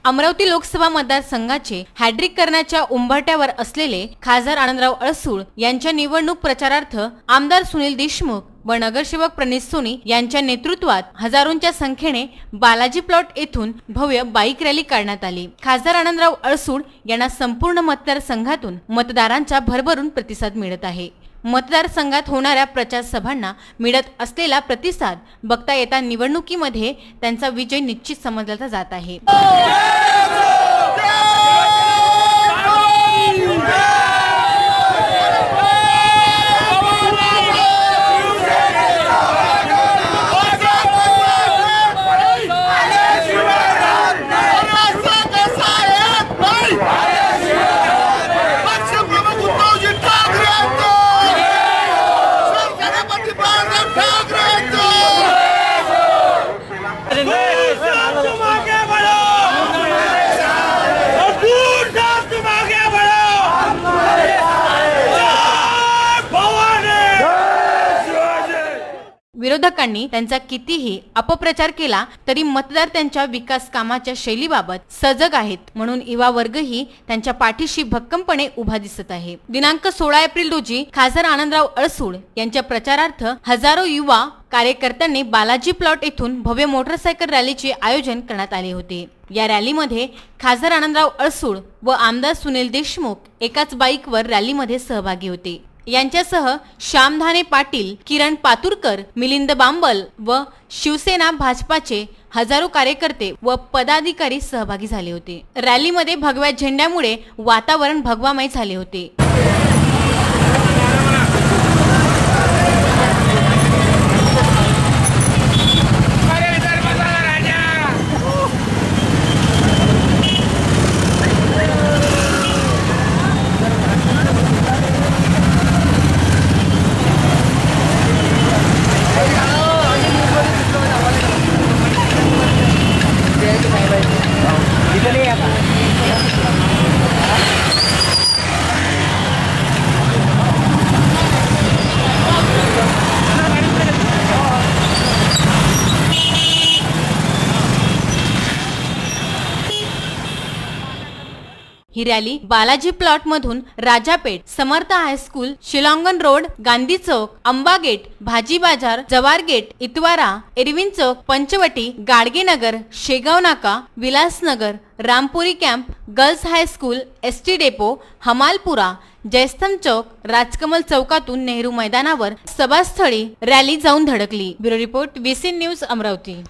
अमरावती लोकसभा मतदारसंघाचे हॅड्रिक करण्याच्या उंबरठ्यावर असलेले खासदार आनंदराव अडसूळ यांच्या निवडणूक प्रचारार्थ आमदार सुनील देशमुख व नगरसेवक प्रणित सोनी यांच्या नेतृत्वात हजारोंच्या संख्येने बालाजी प्लॉट येथून भव्य बाईक रॅली काढण्यात आली। खासदार आनंदराव अडसूळ यांना संपूर्ण मतदारसंघातून मतदारांचा भरभरून प्रतिसाद मिळत आहे। मतदारसंघात होणाऱ्या प्रचार सभांना मिळत असलेला प्रतिसाद बघता येता निवडणुकीमध्ये त्यांचा विजय निश्चित समजला जात आहे। विरोधकांनी त्यांचा कितीही अपप्रचार केला तरी मतदार त्यांच्या विकास कामाच्या शैलीबाबत सजग आहेत, म्हणून युवा वर्गही त्यांच्या पाठीशी भक्कमपणे उभा दिसत आहे। दिनांक 16 एप्रिल रोजी खासदार आनंदराव अडसूळ यांच्या प्रचारार्थ हजारो युवा कार्यकर्त्यांनी बालाजी प्लॉट येथून भव्य मोटरसायकल रॅलीचे आयोजन करण्यात आले होते। या रॅलीमध्ये खासदार आनंदराव अडसूळ व आमदार सुनील देशमुख एकाच बाईकवर रॅलीमध्ये सहभागी होते। यांच्यासह श्यामधाने पाटील, किरण पातुरकर, मिलिंद बांबल व शिवसेना भाजपाचे हजारो कार्यकर्ते व पदाधिकारी सहभागी झाले होते। रॅलीमध्ये भगव्या झेंड्यामुळे वातावरण भगवामय झाले होते। ही रॅली बालाजी प्लॉट मधून Rajapeth, Samarth high school, Shilangan road, Gandhi Chowk, Amba gate, Bhaji Bazaar, Jawar gate, Itwara, Irwin Chowk, Panchavati, Gadge Nagar, Shegaon Naka, Vilasnagar, Rampuri camp, girls high school, ST depot, Hamalpura, Jaystambh Chowk, Rajkamal चौकातून नेहरू मैदानावर सभास्थळी रॅली जाऊन धडकली। Bureau report, VCN news, Amravati.